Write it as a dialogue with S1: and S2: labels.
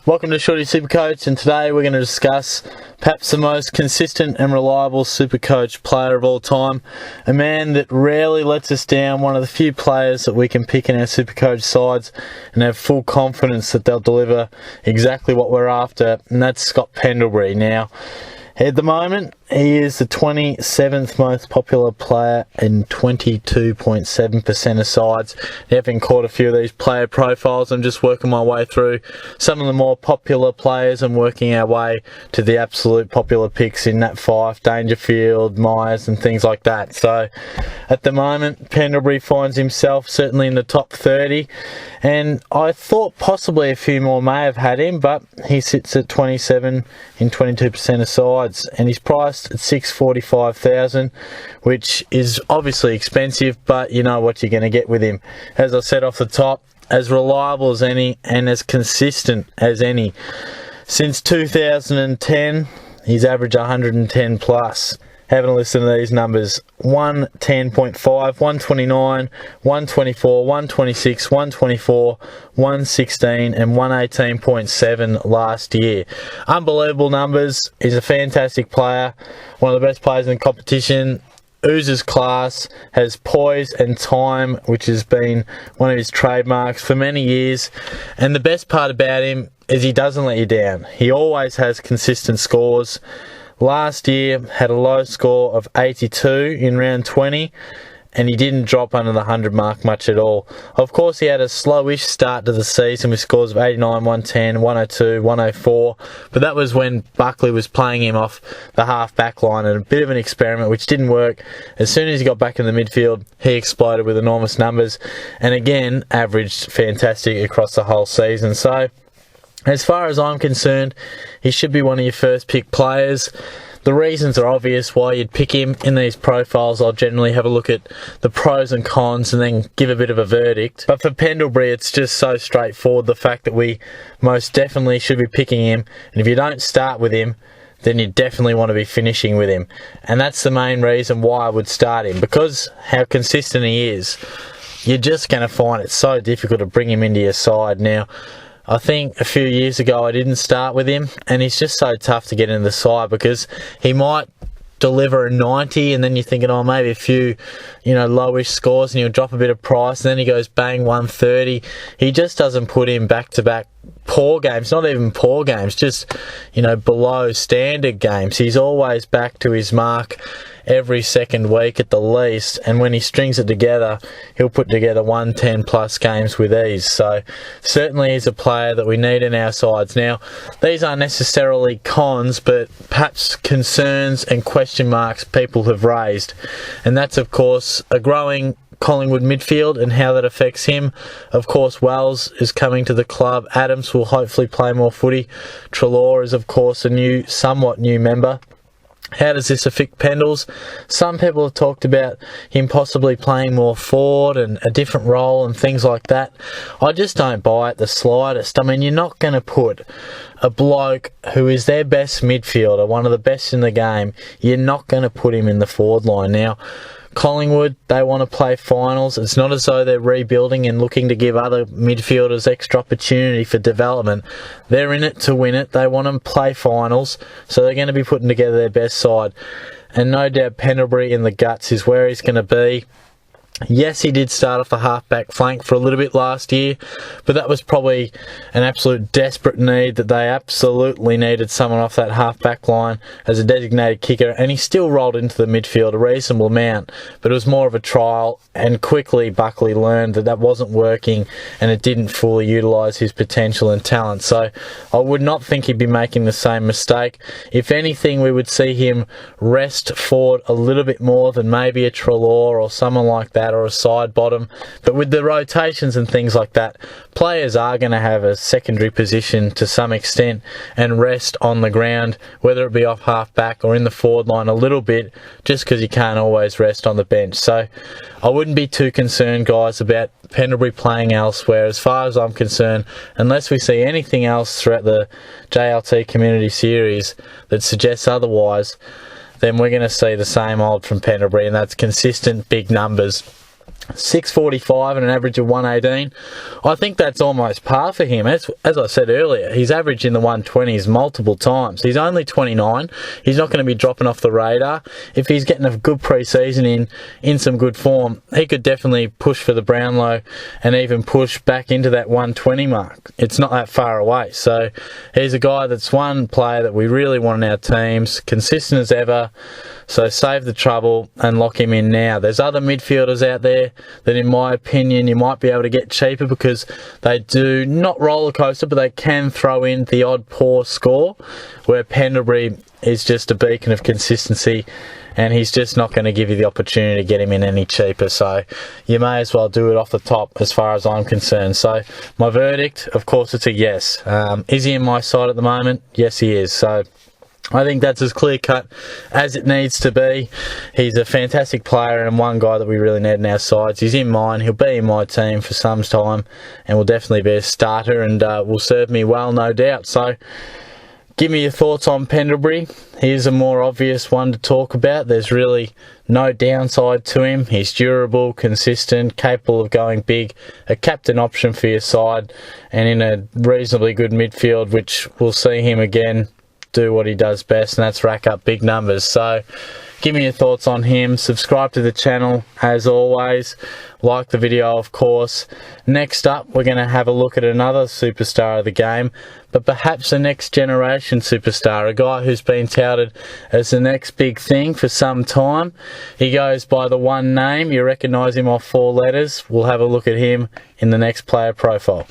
S1: Welcome to Shorty SuperCoach, and today we're going to discuss perhaps the most consistent and reliable SuperCoach player of all time. A man that rarely lets us down, one of the few players that we can pick in our SuperCoach sides and have full confidence that they'll deliver exactly what we're after, and that's Scott Pendlebury. Now, at the moment, he is the 27th most popular player in 22.7% of sides. Having caught a few of these player profiles, I'm just working my way through some of the more popular players and working our way to the absolute popular picks in Nat Fyfe, Dangerfield, Myers and things like that. So at the moment, Pendlebury finds himself certainly in the top 30, and I thought possibly a few more may have had him, but he sits at 27 in 22% of sides, and he's priced at $645,000, which is obviously expensive, but you know what you're going to get with him. As I said off the top, as reliable as any and as consistent as any. Since 2010, he's averaged 110 plus. Having a listen to these numbers: 110.5, 129, 124, 126, 124, 116 and 118.7 last year. Unbelievable numbers. He's a fantastic player, one of the best players in the competition. Oozes class, has poise and time, which has been one of his trademarks for many years. And the best part about him is he doesn't let you down. He always has consistent scores. Last year had a low score of 82 in round 20, and he didn't drop under the 100 mark much at all. Of course, he had a slowish start to the season with scores of 89, 110, 102, 104, but that was when Buckley was playing him off the half-back line, and a bit of an experiment which didn't work. As soon as he got back in the midfield, he exploded with enormous numbers, and again, averaged fantastic across the whole season. So, as far as I'm concerned, he should be one of your first pick players. The reasons are obvious why you'd pick him. In these profiles, I'll generally have a look at the pros and cons and then give a bit of a verdict. But for Pendlebury, it's just so straightforward, the fact that we most definitely should be picking him. And if you don't start with him, then you definitely want to be finishing with him. And that's the main reason why I would start him, because how consistent he is. You're just going to find it so difficult to bring him into your side. Now, I think a few years ago I didn't start with him, and he's just so tough to get into the side because he might deliver a 90 and then you're thinking, oh, maybe a few, lowish scores, and he'll drop a bit of price, and then he goes bang 130. He just doesn't put in back-to-back poor games, not even poor games, just, below standard games. He's always back to his mark every second week at the least, and when he strings it together, he'll put together 110 plus games with ease. So certainly he's a player that we need in our sides. Now, these aren't necessarily cons, but perhaps concerns and question marks people have raised, and that's of course a growing Collingwood midfield and how that affects him. Of course, Wells is coming to the club. Adams will hopefully play more footy. Treloar is of course a somewhat new member. How does this affect Pendles? Some people have talked about him possibly playing more forward and a different role and things like that. I just don't buy it the slightest. I mean, you're not going to put a bloke who is their best midfielder, one of the best in the game, you're not going to put him in the forward line. Now, Collingwood, they want to play finals. It's not as though they're rebuilding and looking to give other midfielders extra opportunity for development. They're in it to win it. They want to play finals, so they're going to be putting together their best side. And no doubt Pendlebury in the guts is where he's going to be. Yes, he did start off the half-back flank for a little bit last year, but that was probably an absolute desperate need, that they absolutely needed someone off that half-back line as a designated kicker, and he still rolled into the midfield a reasonable amount, but it was more of a trial, and quickly Buckley learned that that wasn't working and it didn't fully utilise his potential and talent. So I would not think he'd be making the same mistake. If anything, we would see him rest forward a little bit more than maybe a Treloar or someone like that, or a side bottom. But with the rotations and things like that, players are going to have a secondary position to some extent and rest on the ground, whether it be off half back or in the forward line a little bit, just because you can't always rest on the bench. So I wouldn't be too concerned, guys, about Pendlebury playing elsewhere. As far as I'm concerned, unless we see anything else throughout the JLT Community Series that suggests otherwise, then we're going to see the same old from Pendlebury, and that's consistent big numbers. 645 and an average of 118. I think that's almost par for him. As I said earlier, he's averaged in the 120s multiple times. He's only 29. He's not going to be dropping off the radar. If he's getting a good pre-season in some good form, he could definitely push for the Brownlow and even push back into that 120 mark. It's not that far away. So he's a guy that's one player that we really want in our teams, consistent as ever. So save the trouble and lock him in now. There's other midfielders out there that, in my opinion, you might be able to get cheaper because they do not roller coaster, but they can throw in the odd poor score, where Pendlebury is just a beacon of consistency, and he's just not going to give you the opportunity to get him in any cheaper. So you may as well do it off the top as far as I'm concerned. So my verdict, of course, it's a yes. Is he in my side at the moment? Yes, he is. So I think that's as clear-cut as it needs to be. He's a fantastic player and one guy that we really need in our sides. He's in mine. He'll be in my team for some time and will definitely be a starter and will serve me well, no doubt. So give me your thoughts on Pendlebury. He's a more obvious one to talk about. There's really no downside to him. He's durable, consistent, capable of going big, a captain option for your side, and in a reasonably good midfield, which we'll see him again do what he does best, and that's rack up big numbers. So give me your thoughts on him. Subscribe to the channel as always. Like the video, of course. Next up, we're going to have a look at another superstar of the game, but perhaps a next generation superstar, a guy who's been touted as the next big thing for some time. He goes by the one name. You recognise him off 4 letters. We'll have a look at him in the next player profile.